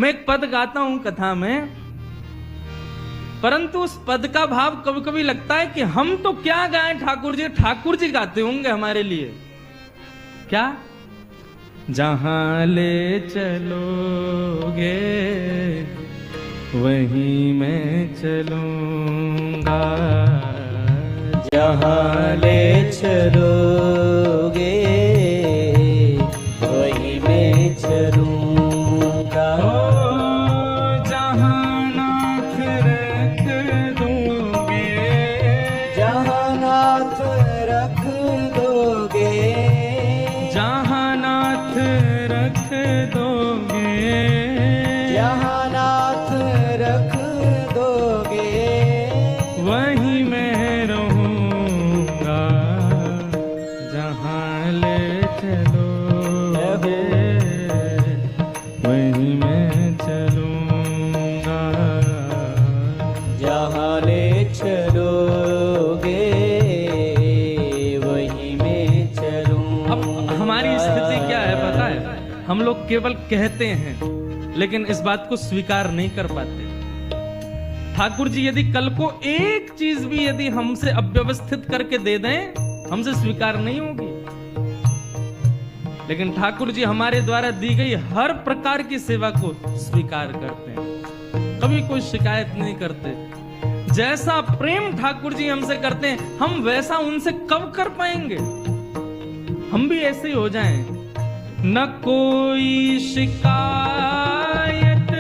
मैं एक पद गाता हूं कथा में, परंतु उस पद का भाव कभी कभी लगता है कि हम तो क्या गाएं, ठाकुर जी गाते होंगे हमारे लिए। क्या? जहां ले चलोगे वहीं मैं चलूंगा, जहाँ ले चलोगे वहीं मैं चलूंगा। जहां नाथ रख दोगे, जहाँ नाथ रख दोगे, जहां नाथ रख दोगे, जहाँ नाथ रख दोगे वहीं मैं रहूंगा। जहां ले चलोगे वहीं मैं चलूंगा। जहाँ ले चलोगे वहीं मैं चलूंगा। अब हमारी स्थिति क्या है पता है? हम लोग केवल कहते हैं लेकिन इस बात को स्वीकार नहीं कर पाते। ठाकुर जी यदि कल को एक चीज भी यदि हमसे अव्यवस्थित करके दे दें, हमसे स्वीकार नहीं होगी। लेकिन ठाकुर जी हमारे द्वारा दी गई हर प्रकार की सेवा को स्वीकार करते हैं, कभी कोई शिकायत नहीं करते। जैसा प्रेम ठाकुर जी हमसे करते हैं, हम वैसा उनसे कब कर पाएंगे? हम भी ऐसे ही हो जाएं। न कोई शिकायत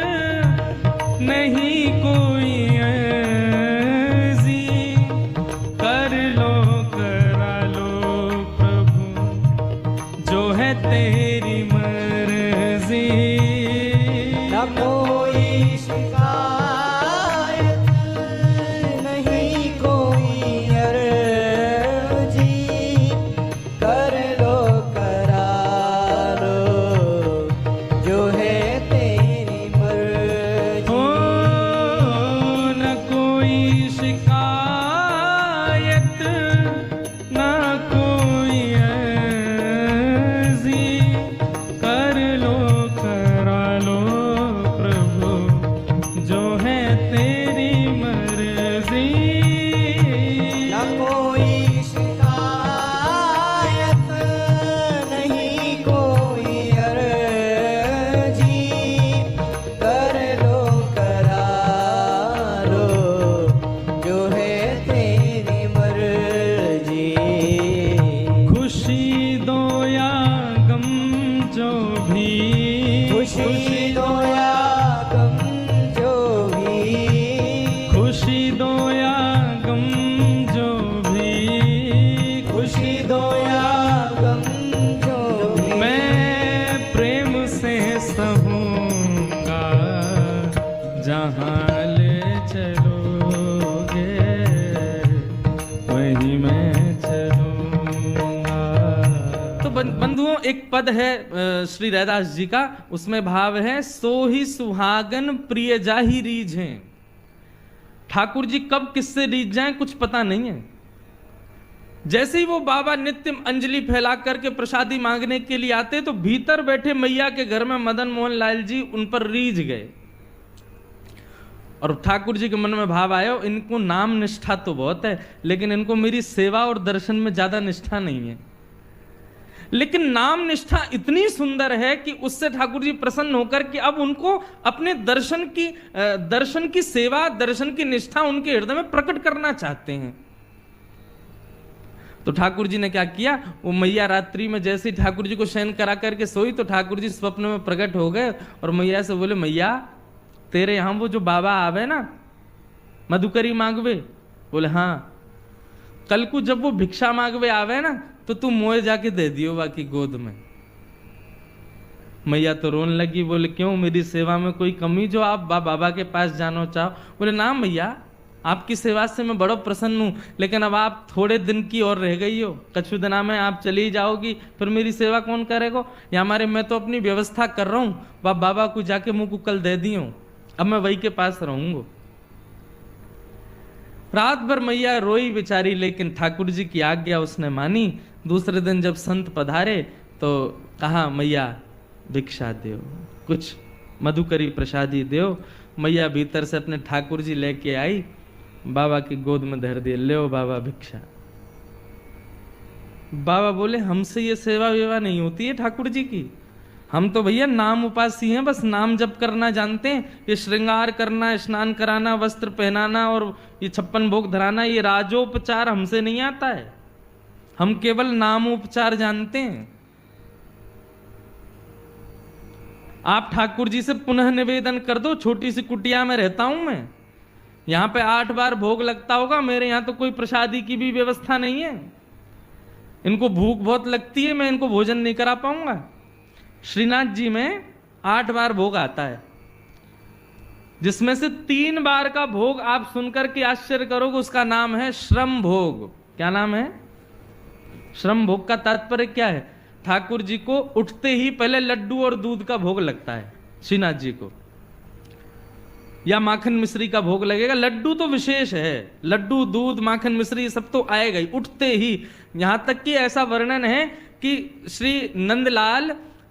नहीं कोई अर्जी, कर लो करा लो प्रभु जो है तेरी मर्जी। न कोई शिकायत नहीं कोई अर्जी, कर लो करा लो जो है तेरी मर्जी। हो न कोई शिकायत न कोई अर्जी, कर लो करा लो प्रभु जो है तेरी मर्जी। न कोई शिकायत नहीं कोई अर्जी, कर लो करा लो जो है तेरी मर्जी। खुशी दो या गम जो भी, खुशी दो या गम जो भी, खुशी दो या गम जो भी, खुशी दो या गम जो भी, मैं प्रेम से सहूंगा। जहां ले चलोगे वहीं मैं चलूंगा। तो बंधुओं, एक पद है श्री रैदास जी का, उसमें भाव है, सो ही सुहागन प्रिय जाहि रीझें। ठाकुर जी कब किससे रीझ जाएं कुछ पता नहीं है। जैसे ही वो बाबा नित्य अंजलि फैला करके प्रसादी मांगने के लिए आते, तो भीतर बैठे मैया के घर में मदन मोहन लाल जी उन पर रीझ गए। और ठाकुर जी के मन में भाव आया, इनको नाम निष्ठा तो बहुत है, लेकिन इनको मेरी सेवा और दर्शन में ज्यादा निष्ठा नहीं है। लेकिन नाम निष्ठा इतनी सुंदर है कि उससे ठाकुर जी प्रसन्न होकर कि अब उनको अपने दर्शन की सेवा, दर्शन की निष्ठा उनके हृदय में प्रकट करना चाहते हैं। तो ठाकुर जी ने क्या किया, वो मैया रात्रि में जैसे ही ठाकुर जी को शयन करा करके सोई, तो ठाकुर जी स्वप्न में प्रकट हो गए और मैया से बोले, मैया तेरे यहां वो जो बाबा आवे ना मधुकरी मांगवे, बोले हाँ, कल को जब वो भिक्षा मांगवे आवे ना तो तू मोए जाके दे दियो बाकी गोद में। मैया तो रोने लगी, बोले क्यों, मेरी सेवा में कोई कमी जो आप बाबा के पास जाना चाहो? बोले ना मैया, आपकी सेवा से मैं बड़ा प्रसन्न हूं, लेकिन अब आप थोड़े दिन की और रह गई हो, कछु दिना में आप चली जाओगी, फिर मेरी सेवा कौन करेगा? या हमारे मैं तो अपनी व्यवस्था कर रहा हूं, बाबा को जाके मुंह को कल दे दी हूं, अब मैं वही के पास रहूंगा। रात भर मैया रोई बेचारी, लेकिन ठाकुर जी की आज्ञा उसने मानी। दूसरे दिन जब संत पधारे तो कहा, मैया भिक्षा दो, कुछ मधुकरी प्रसादी देव। मैया भीतर से अपने ठाकुर जी लेके आई, बाबा की गोद में धर दिए, ले बाबा भिक्षा। बाबा बोले हमसे ये सेवा वेवा नहीं होती है ठाकुर जी की, हम तो भैया नाम उपासी हैं, बस नाम जप करना जानते हैं। ये श्रृंगार करना, स्नान कराना, वस्त्र पहनाना और ये 56 भोग धराना, ये राजोपचार हमसे नहीं आता है, हम केवल नामोपचार जानते हैं। आप ठाकुर जी से पुनः निवेदन कर दो, छोटी सी कुटिया में रहता हूं मैं, यहां पे 8 बार भोग लगता होगा, मेरे यहां तो कोई प्रसादी की भी व्यवस्था नहीं है, इनको भूख बहुत लगती है, मैं इनको भोजन नहीं करा पाऊंगा। श्रीनाथ जी में 8 बार भोग आता है, जिसमें से 3 बार का भोग आप सुनकर के आश्चर्य करोगे, उसका नाम है श्रम भोग। क्या नाम है? श्रम भोग का तात्पर्य क्या है? ठाकुर जी को उठते ही पहले लड्डू और दूध का भोग लगता है श्रीनाथ जी को, या माखन मिश्री का भोग लगेगा। लड्डू तो विशेष है, लड्डू दूध माखन मिश्री सब तो आएगा ही उठते ही। यहां तक कि ऐसा वर्णन है कि श्री नंदलाल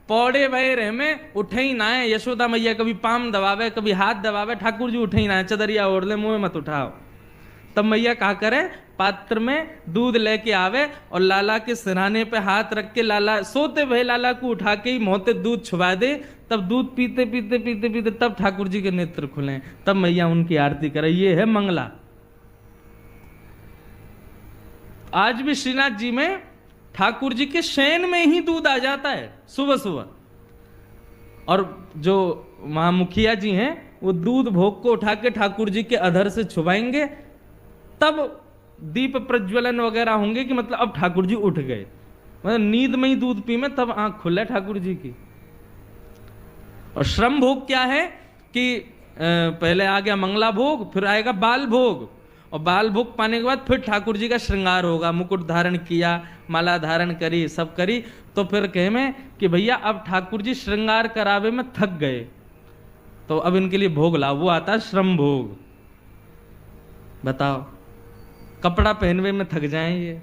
पौड़े वह रहे में उठे ही ना है, यशोदा मैया कभी पाम दबावे कभी हाथ दबावे, ठाकुर जी उठे ही ना है, चदरिया ओढ़ ले, मुंह मत उठाओ। तब मैया क्या करे, पात्र में दूध लेके आवे और लाला के सिरहाने पे हाथ रख के लाला सोते भय लाला को उठा के ही मोहते दूध छुपा दे, तब दूध पीते पीते पीते पीते तब ठाकुर जी के नेत्र खुले, तब मैया उनकी आरती करे। ये है मंगला। आज भी श्रीनाथ जी में ठाकुर जी के शयन में ही दूध आ जाता है सुबह सुबह, और जो महामुखिया जी हैं वो दूध भोग को उठा के ठाकुर जी के अधर से छुपाएंगे, तब दीप प्रज्वलन वगैरह होंगे कि मतलब अब ठाकुर जी उठ गए, मतलब नींद में ही दूध पी में तब आंख खुले ठाकुर जी की। और श्रम भोग क्या है कि पहले आ गया मंगला भोग, फिर आएगा बाल भोग, और बाल भोग पाने के बाद फिर ठाकुर जी का श्रृंगार होगा, मुकुट धारण किया, माला धारण करी, सब करी, तो फिर कहे में कि भैया अब ठाकुर जी श्रृंगार करावे में थक गए, तो अब इनके लिए भोग लाओ, वो आता है श्रम भोग। बताओ, कपड़ा पहनवे में थक जाएं ये।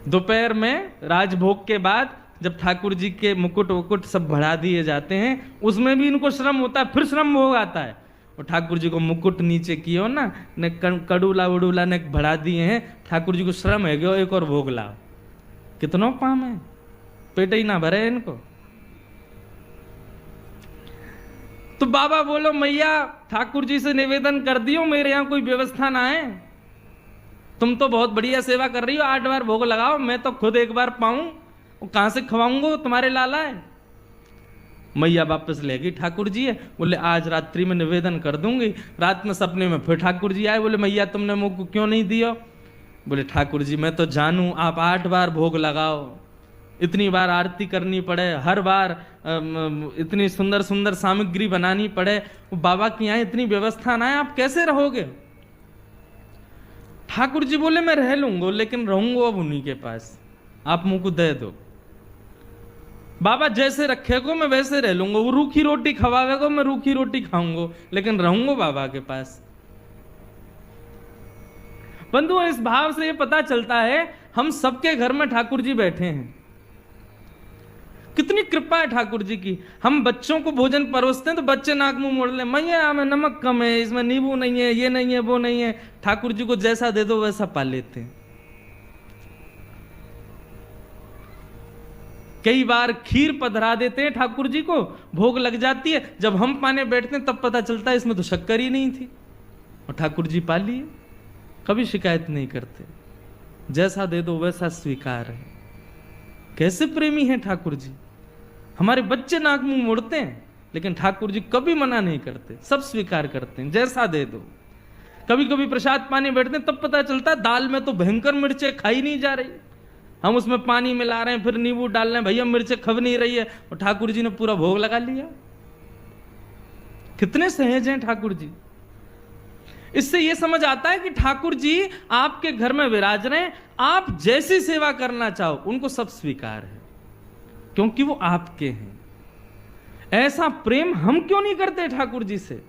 दोपहर में राजभोग के बाद जब ठाकुर जी के मुकुट वुकुट सब बढ़ा दिए जाते हैं, उसमें भी इनको श्रम होता है, फिर श्रम भोग आता है। और ठाकुर जी को मुकुट नीचे कियो ना, ने कड़ूला उड़ूला ने बढ़ा दिए हैं, ठाकुर जी को श्रम है गयो एक और भोग लाओ। कितनों काम है, पेट ही ना भरे इनको। तो बाबा बोलो मैया ठाकुर जी से निवेदन कर दियो, मेरे यहां कोई व्यवस्था ना है, तुम तो बहुत बढ़िया सेवा कर रही हो, 8 बार भोग लगाओ, मैं तो खुद एक बार पाऊं, कहां से खवाऊंगा, तुम्हारे लाला है। मैया वापस ले गई, ठाकुर जी है, बोले आज रात्रि में निवेदन कर दूंगी। रात में सपने में फिर ठाकुर जी आए, बोले मैया तुमने मुंह को क्यों नहीं दिया? बोले ठाकुर जी मैं तो जानू आप 8 बार भोग लगाओ, इतनी बार आरती करनी पड़े, हर बार इतनी सुंदर सुंदर सामग्री बनानी पड़े, बाबा की यहाँ इतनी व्यवस्था ना है, आप कैसे रहोगे? ठाकुर जी बोले मैं रह लूंगा, लेकिन रहूंगा अब उन्हीं के पास, आप मुंह को दे दो। बाबा जैसे रखेगो मैं वैसे रह लूंगा, वो रूखी रोटी खवावेगो मैं रूखी रोटी खाऊंगा, लेकिन रहूंगा बाबा के पास। बंधु इस भाव से ये पता चलता है हम सबके घर में ठाकुर जी बैठे हैं, कितनी कृपा है ठाकुर जी की। हम बच्चों को भोजन परोसते हैं तो बच्चे नाक मुंह मोड़ ले, मैया में नमक कम है, इसमें नींबू नहीं है, ये नहीं है, वो नहीं है। ठाकुर जी को जैसा दे दो वैसा पा लेते हैं। कई बार खीर पधरा देते हैं ठाकुर जी को, भोग लग जाती है, जब हम पाने बैठते हैं तब पता चलता है इसमें तो शक्कर ही नहीं थी, और ठाकुर जी पा लिए, कभी शिकायत नहीं करते, जैसा दे दो वैसा स्वीकार है। कैसे प्रेमी हैं ठाकुर जी। हमारे बच्चे नाक मुंह मोड़ते हैं, लेकिन ठाकुर जी कभी मना नहीं करते, सब स्वीकार करते हैं, जैसा दे दो। कभी कभी प्रसाद पानी बैठते हैं तब पता चलता है दाल में तो भयंकर मिर्चें खाई नहीं जा रही, हम उसमें पानी मिला रहे हैं, फिर नींबू डाल रहे हैं, भैया मिर्चें खब नहीं रही है, और ठाकुर जी ने पूरा भोग लगा लिया। कितने सहज हैं ठाकुर जी। इससे यह समझ आता है कि ठाकुर जी आपके घर में विराज रहे हैं, आप जैसी सेवा करना चाहो उनको सब स्वीकार है, क्योंकि वो आपके हैं। ऐसा प्रेम हम क्यों नहीं करते ठाकुर जी से।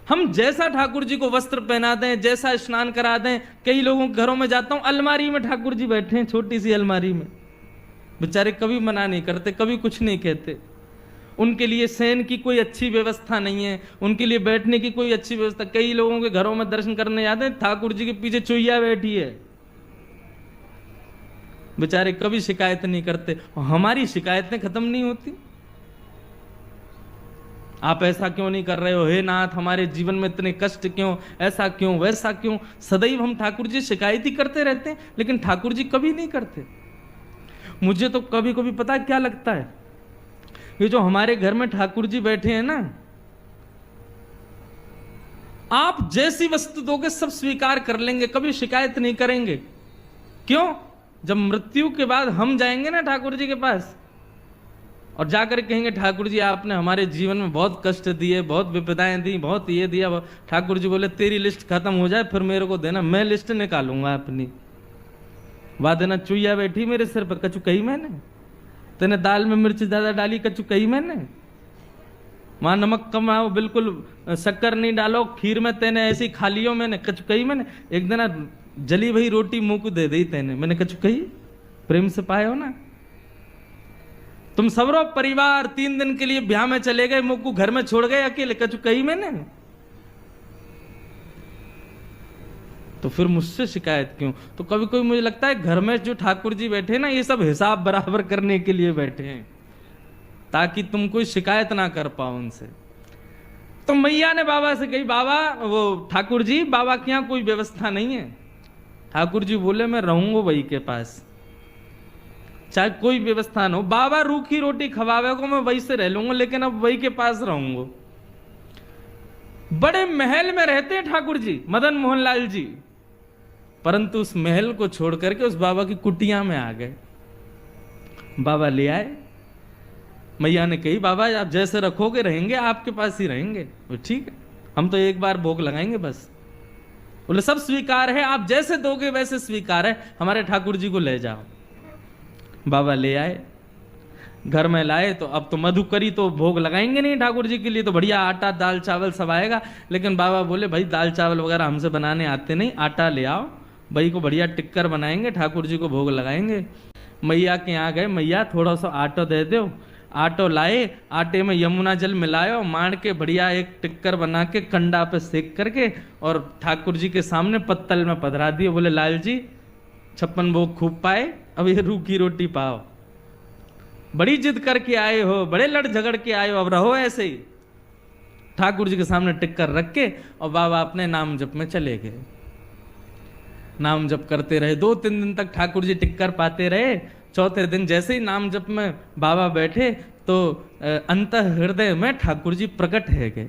हम जैसा ठाकुर जी को वस्त्र पहना दें, जैसा स्नान करा दें। कई लोगों के घरों में जाता हूं, अलमारी में ठाकुर जी बैठे हैं, छोटी सी अलमारी में, बेचारे कभी मना नहीं करते, कभी कुछ नहीं कहते। उनके लिए शयन की कोई अच्छी व्यवस्था नहीं है, उनके लिए बैठने की कोई अच्छी व्यवस्था। कई लोगों के घरों में दर्शन करने जाते हैं, ठाकुर जी के पीछे चुईया बैठी है, बेचारे कभी शिकायत नहीं करते। हमारी शिकायतें खत्म नहीं होती। आप ऐसा क्यों नहीं कर रहे हो, हे नाथ हमारे जीवन में इतने कष्ट क्यों, ऐसा क्यों वैसा क्यों। सदैव हम ठाकुर जी शिकायत ही करते रहते हैं, लेकिन ठाकुर जी कभी नहीं करते। मुझे तो कभी कभी पता क्या लगता है, ये जो हमारे घर में ठाकुर जी बैठे हैं ना, आप जैसी वस्तु दोगे सब स्वीकार कर लेंगे, कभी शिकायत नहीं करेंगे। क्यों? जब मृत्यु के बाद हम जाएंगे ना ठाकुर जी के पास और जाकर कहेंगे ठाकुर जी आपने हमारे जीवन में बहुत कष्ट दिए, बहुत विपदाएं दी, बहुत ये दिया, ठाकुर जी बोले तेरी लिस्ट खत्म हो जाए फिर मेरे को देना, मैं लिस्ट निकालूंगा अपनी। वादना चुईया बैठी मेरे सिर पर, कछु कही मैंने? तेने दाल में मिर्च ज्यादा डाली, कछु कही मैंने? वहां नमक कम आओ, बिल्कुल शक्कर नहीं डालो, खीर में तेने ऐसी खा लियो मैंने, कछु कही मैंने? एक दिन जली वही रोटी मुंह को दे दी तेने, मैंने कछु कही? प्रेम से पाए हो ना। तुम सबरो परिवार 3 दिन के लिए ब्याह में चले गए, मुंह को घर में छोड़ गए अकेले, कछु कही मैंने? तो फिर मुझसे शिकायत क्यों? तो कभी कभी मुझे लगता है घर में जो ठाकुर जी बैठे ना, ये सब हिसाब बराबर करने के लिए बैठे हैं, ताकि तुम कोई शिकायत ना कर पाओ उनसे। तो मैया ने बाबा से कही, बाबा वो ठाकुर जी बाबा के यहाँ कोई व्यवस्था नहीं है। ठाकुर जी बोले मैं रहूंगा वही के पास, चाहे कोई व्यवस्था न हो। बाबा रूखी रोटी खवावे को मैं वही से रह लूंगा, लेकिन अब वही के पास रहूंगा। बड़े महल में रहते हैं ठाकुर जी, मदन मोहन लाल जी, परंतु उस महल को छोड़ करके उस बाबा की कुटिया में आ गए। बाबा ले आए, मैया ने कही बाबा आप जैसे रखोगे रहेंगे, आपके पास ही रहेंगे। ठीक है, हम तो एक बार भोग लगाएंगे बस। बोले सब स्वीकार है, आप जैसे दोगे वैसे स्वीकार है, हमारे ठाकुर जी को ले जाओ। बाबा ले आए, घर में लाए, तो अब तो मधुकरी तो भोग लगाएंगे नहीं ठाकुर जी के लिए, तो बढ़िया आटा दाल चावल सब आएगा। लेकिन बाबा बोले भाई दाल चावल वगैरह हमसे बनाने आते नहीं, आटा ले आओ, भाई को बढ़िया टिक्कर बनाएंगे, ठाकुर जी को भोग लगाएंगे। मैया के यहाँ गए, मैया थोड़ा सा आटा दे दो। आटो लाए, आटे में यमुना जल मिलायो, मार के बढ़िया एक टिक्कर बना के कंडा पे सेक करके और ठाकुर जी के सामने पत्तल में पधरा दिए। बोले लाल जी 56 भोग खूब पाए, अब ये रूखी रोटी पाओ। बड़ी जिद करके आए हो, बड़े लड़ झगड़ के आए हो, अब रहो ऐसे ही। ठाकुर जी के सामने टिक्कर रख के और बाबा अपने नाम जप में चले गए। नाम जप करते रहे, 2-3 दिन तक ठाकुर जी टिक्कर पाते रहे। चौथे दिन जैसे ही नाम जप में बाबा बैठे तो अंत हृदय में ठाकुर जी प्रकट है गए।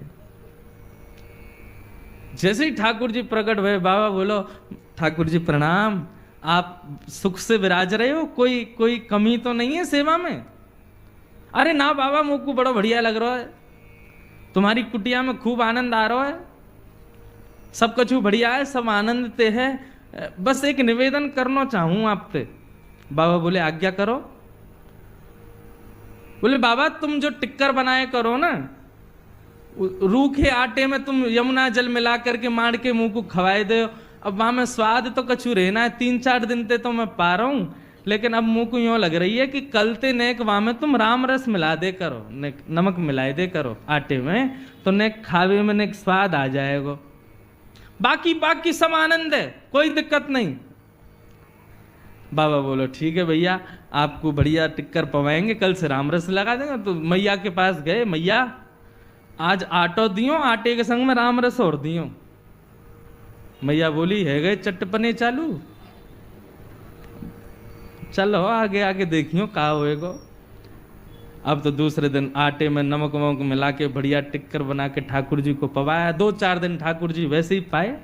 जैसे ही ठाकुर जी प्रकट हुए, बाबा बोलो ठाकुर जी प्रणाम, आप सुख से विराज रहे हो, कोई कमी तो नहीं है सेवा में? अरे ना बाबा, मुझको बड़ा बढ़िया लग रहा है, तुम्हारी कुटिया में खूब आनंद आ रहा है, सब कुछ बढ़िया है, सब आनंद ते है, बस एक निवेदन करना चाहूं आपसे। बाबा बोले आज्ञा करो। बोले बाबा तुम जो टिक्कर बनाए करो ना, रूखे आटे में तुम यमुना जल मिला करके मार के मुंह को खवाए दो, अब वहां में स्वाद तो कछु रहना है, 3-4 दिन ते तो मैं पा रहा हूं, लेकिन अब मुंह को यूं लग रही है कि कल ते नेक वहां में तुम राम रस मिला दे करो, नमक मिलाए दे करो आटे में, तो नेक खावे में नेक स्वाद आ जाएगा। बाकी सब आनंद है, कोई दिक्कत नहीं। बाबा बोलो ठीक है भैया, आपको बढ़िया टिक्कर पवाएंगे, कल से राम रस लगा देंगे। तो मैया के पास गए, मैया आज आटो दियो, आटे के संग में राम रस और दियो। मैया बोली है गए चटपने चालू, चलो आगे आगे देखियो का होएगो। अब तो दूसरे दिन आटे में नमक वमक मिला के बढ़िया टिक्कर बना के ठाकुर जी को पवाया। 2-4 दिन ठाकुर जी वैसे ही पाए।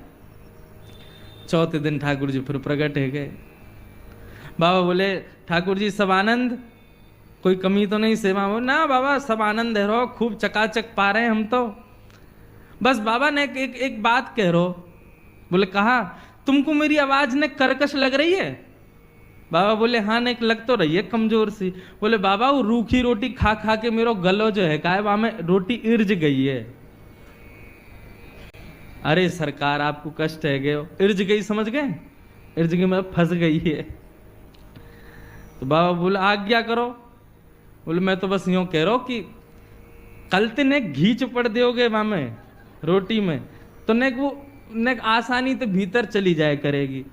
चौथे दिन ठाकुर जी फिर प्रकट है गए। बाबा बोले ठाकुर जी सब आनंद, कोई कमी तो नहीं सेवा में? ना बाबा सब आनंद है रो, खूब चकाचक पा रहे हैं हम तो। बस बाबा ने एक बात कह रो। बोले कहा? तुमको मेरी आवाज ने कर्कश लग रही है? बाबा बोले हाँ ने लग तो रही है कमजोर सी। बोले बाबा वो रूखी रोटी खा खा के मेरो गलो जो है का है वहां में रोटी इर्ज गई है। अरे सरकार आपको कष्ट है गए, इर्ज गई समझ गए? इर्ज गई मतलब फंस गई है। तो बाबा बोले आज्ञा करो। बोले मैं तो बस यूं कह रहा हूं कि कल ते ने घी चुपड़ दोगे वहां में रोटी में, तो ने वो ने आसानी तो भीतर चली जाए करेगी।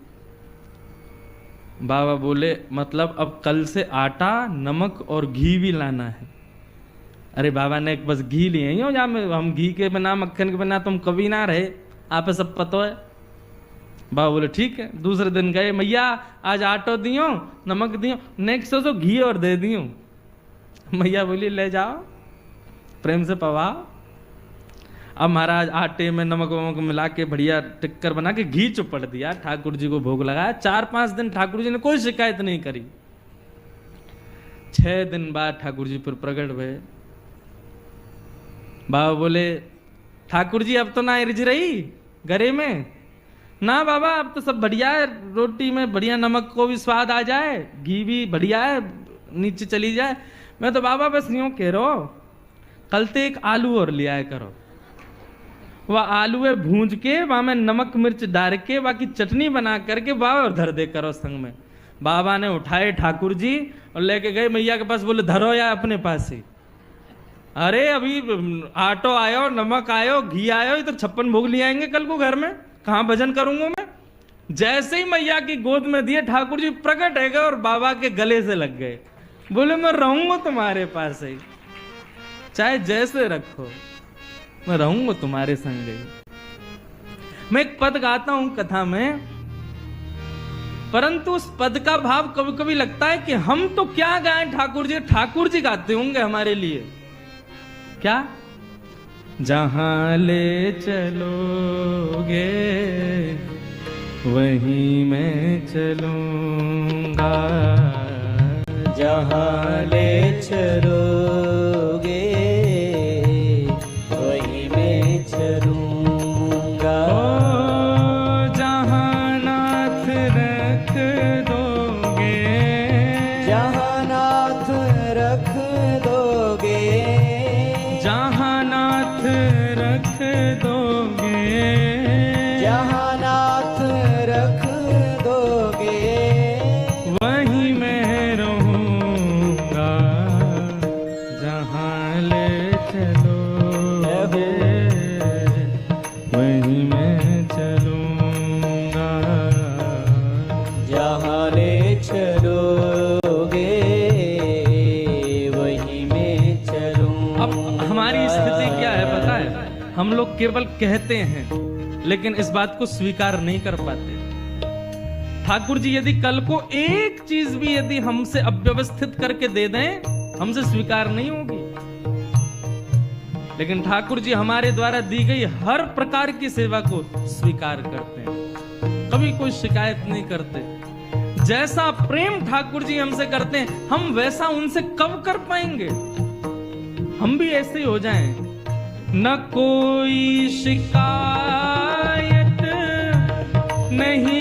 बाबा बोले मतलब अब कल से आटा, नमक और घी भी लाना है। अरे बाबा ने बस घी लिए ही हो, या हम घी के बिना, मक्खन के बिना तुम कभी ना रहे, आप सब पता है। बाबा बोले ठीक है। दूसरे दिन गए, मैया आज आटो दियो, नमक दियो, नेक्स्ट तो घी और दे दियो। मैया बोली ले जाओ, प्रेम से पवा। अब महाराज आटे में नमक वमक मिला के बढ़िया टिक्कर बना के घी चुपड़ दिया, ठाकुर जी को भोग लगाया। 4-5 दिन ठाकुर जी ने कोई शिकायत नहीं करी। 6 दिन बाद ठाकुर जी फिर प्रकट हुए। बाबा बोले ठाकुर जी अब तो ना रिझ रही गरे में? ना बाबा अब तो सब बढ़िया है, रोटी में बढ़िया नमक को भी स्वाद आ जाए, घी भी बढ़िया है, नीचे चली जाए। मैं तो बाबा बस यूं कह रहा हूं, कल ते एक आलू और ले आया करो, वह आलू है भूंज के वहां में नमक मिर्च डाल के बाकी चटनी बना करके बाबा और धर दे करो संग में। बाबा ने उठाए ठाकुर जी और लेके गए मैया के पास। बोले धरो या अपने पास ही। अरे अभी आटो आयो, नमक आयो, घी आयो, ये तो 56 भोग ले आएंगे कल को घर में, कहां भजन करूंगा मैं। जैसे ही मैया की गोद में दिए ठाकुर जी प्रकट है गए और बाबा के गले से लग गए। बोले मैं रहूंगा तुम्हारे पास ही, चाहे जैसे रखो, मैं रहूंगा तुम्हारे संग। मैं एक पद गाता हूं कथा में, परंतु उस पद का भाव कभी कभी लगता है कि हम तो क्या गाएं ठाकुर जी गाते होंगे हमारे लिए। क्या? जहां ले चलोगे वहीं मैं चलूंगा, जहां ले चलोगे वहीं मैं चलूंगा। ओ जहां नाथ रख दोगे, जहां नाथ रख दोगे, जहां नाथ रख दोगे, जहां नाथ रख दोगे वहीं मैं रहूंगा, जहां ले चलोगे वहीं मैं चलूंगा, जहां ले चलोगे वहीं मैं चलूंगा। अब हमारी स्थिति क्या है पता है? हम लोग केवल कहते हैं लेकिन इस बात को स्वीकार नहीं कर पाते। ठाकुर जी यदि कल को एक चीज भी यदि हमसे अव्यवस्थित करके दे दें, हमसे स्वीकार नहीं होगी। लेकिन ठाकुर जी हमारे द्वारा दी गई हर प्रकार की सेवा को स्वीकार करते हैं, कभी कोई शिकायत नहीं करते। जैसा प्रेम ठाकुर जी हमसे करते हैं, हम वैसा उनसे कब कर पाएंगे? हम भी ऐसे ही हो जाएं। न कोई शिकायत नहीं